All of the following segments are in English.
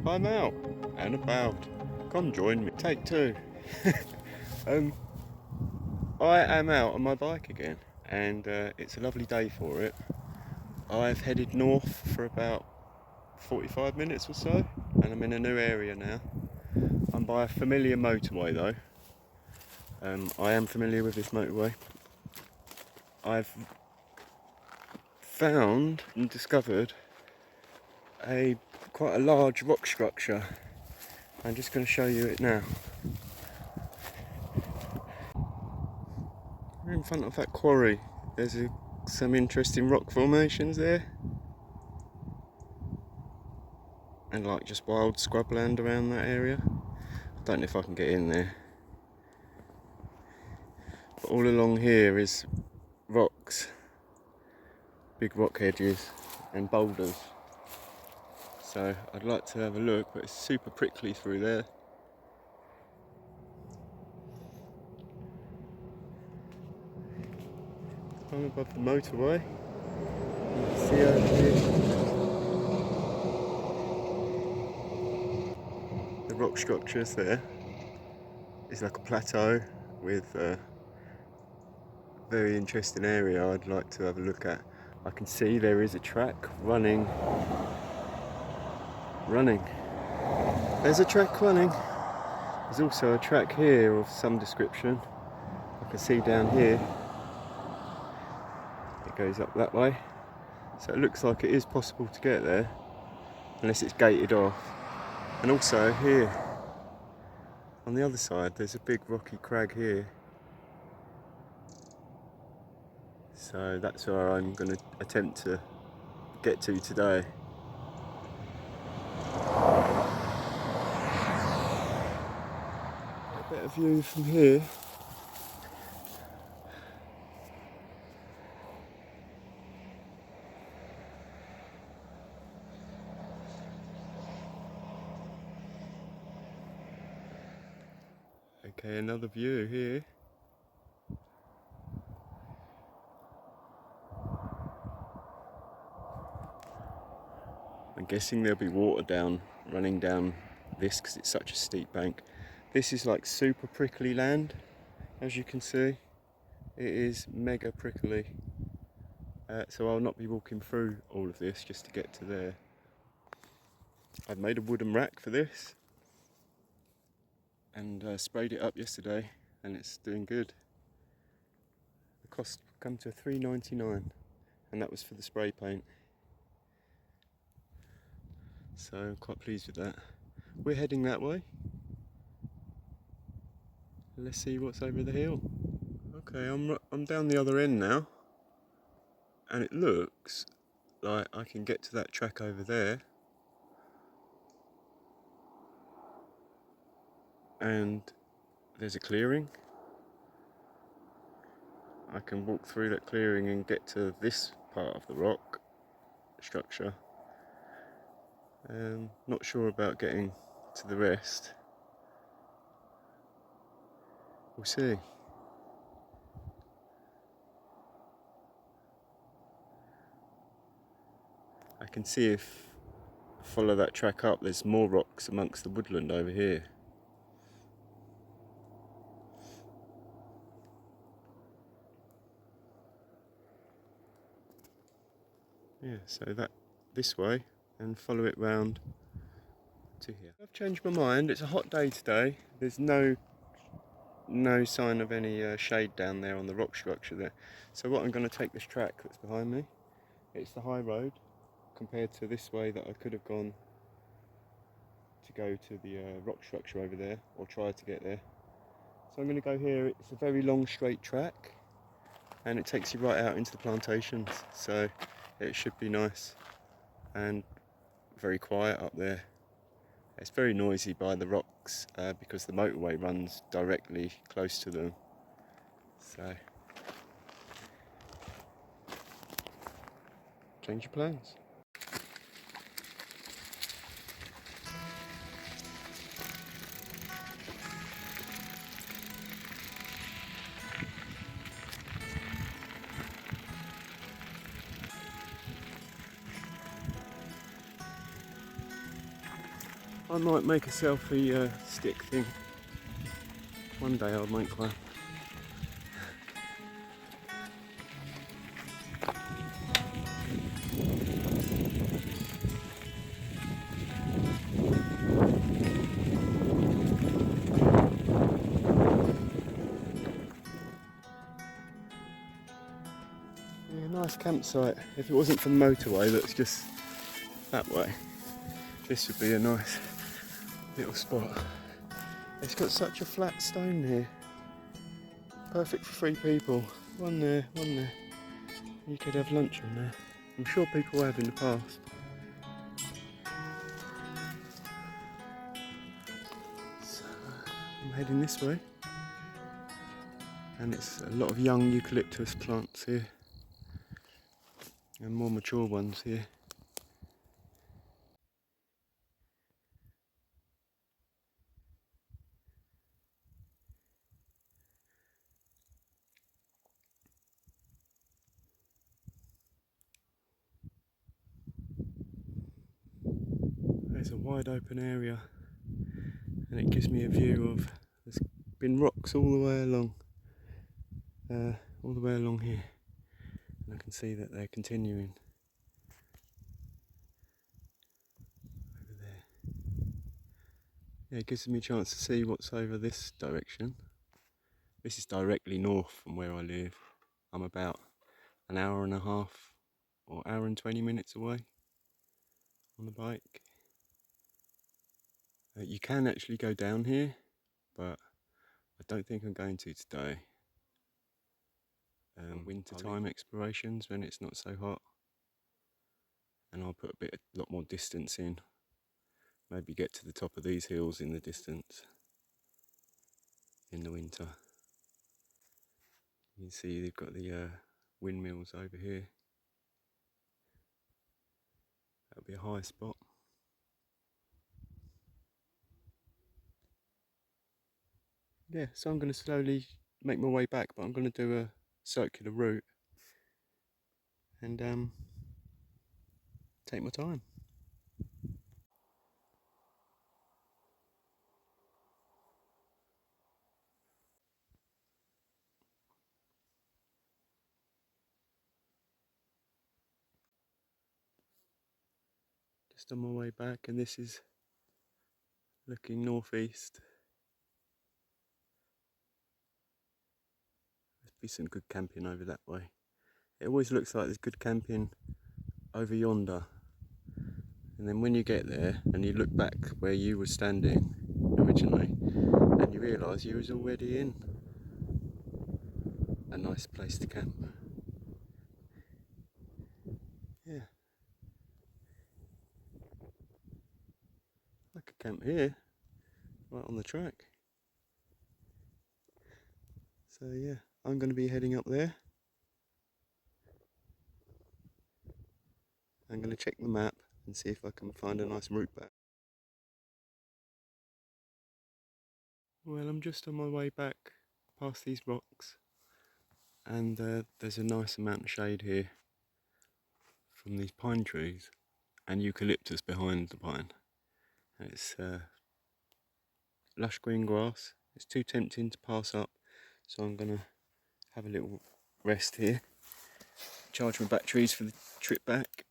I'm out and about. Come join me. Take two. um, I am out on my bike again, and it's a lovely day for it. I've headed north for about 45 minutes or so, and I'm in a new area now. I'm by a familiar motorway though. I am familiar with this motorway. I've found and discovered quite a large rock structure. I'm just going to show you it now. We're in front of that quarry. There's some interesting rock formations there, and like just wild scrubland around that area. I don't know if I can get in there, but all along here is rocks, big rock hedges and boulders. So I'd like to have a look, but it's super prickly through there. I'm above the motorway. You can see over here the rock structures there. It's like a plateau with a very interesting area I'd like to have a look at. I can see there is a track running. There's a track running. There's also a track here of some description. I can see down here. It goes up that way. So it looks like it is possible to get there, unless it's gated off. And also here, on the other side, there's a big rocky crag here. So that's where I'm going to attempt to get to today. A better view from here. Okay, another view here. I'm guessing there'll be water running down this because it's such a steep bank. This is like super prickly land, as you can see. It is mega prickly. So I'll not be walking through all of this just to get to there. I've made a wooden rack for this and sprayed it up yesterday, and it's doing good. The cost come to $3.99, and that was for the spray paint. So I'm quite pleased with that. We're heading that way. Let's see what's over the hill. Okay, I'm down the other end now, and it looks like I can get to that track over there. And there's a clearing. I can walk through that clearing and get to this part of the rock structure. Not sure about getting to the rest. We'll see. I can see if I follow that track up, there's more rocks amongst the woodland over here. Yeah, so this way, and follow it round to here. I've changed my mind. It's a hot day today. There's no sign of any shade down there on the rock structure there. So what I'm going to take this track that's behind me. It's the high road compared to this way that I could have gone to go to the rock structure over there, or try to get there. So I'm going to go here. It's a very long straight track, and it takes you right out into the plantations, so it should be nice and very quiet up there. It's very noisy by the rocks because the motorway runs directly close to them. So change your plans. I might make a selfie stick thing. One day I'll make one. Yeah, nice campsite. If it wasn't for the motorway that's just that way, this would be a nice little spot. It's got such a flat stone here. Perfect for 3 people. One there, one there. You could have lunch on there. I'm sure people have in the past. So, I'm heading this way. And it's a lot of young eucalyptus plants here. And more mature ones here. There's a wide open area. And it gives me a view of, there's been rocks all the way along. All the way along here. And I can see that they're continuing. Over there. Yeah, it gives me a chance to see what's over this direction. This is directly north from where I live. I'm about an hour and a half or hour and 20 minutes away on the bike. You can actually go down here, but I don't think I'm going to today. Winter time explorations when it's not so hot, and I'll put a lot more distance in. Maybe get to the top of these hills in the distance in the winter. You can see they've got the windmills over here. That'll be a high spot. Yeah, so I'm going to slowly make my way back, but I'm going to do a circular route and take my time. Just on my way back, and this is looking northeast. There'll be some good camping over that way. It always looks like there's good camping over yonder, and then when you get there and you look back where you were standing originally, and you realise you was already in a nice place to camp. Yeah, I could camp here, right on the track. So yeah, I'm going to be heading up there. I'm going to check the map and see if I can find a nice route back. Well, I'm just on my way back past these rocks, and there's a nice amount of shade here from these pine trees and eucalyptus behind the pine. And it's lush green grass. It's too tempting to pass up, so I'm going to have a little rest here, charge my batteries for the trip back.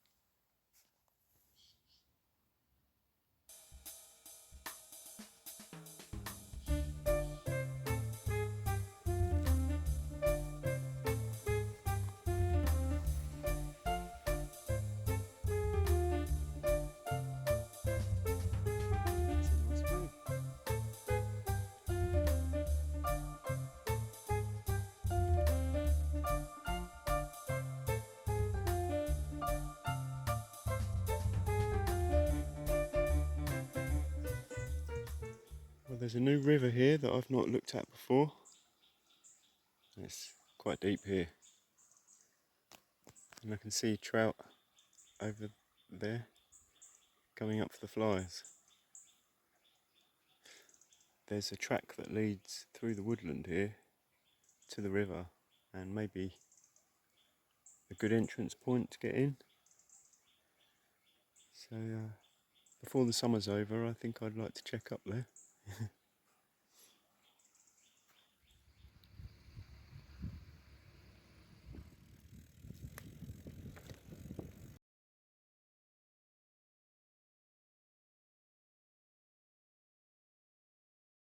Well, there's a new river here that I've not looked at before. It's quite deep here, and I can see trout over there coming up for the flies. There's a track that leads through the woodland here to the river, and maybe a good entrance point to get in. So before the summer's over, I think I'd like to check up there.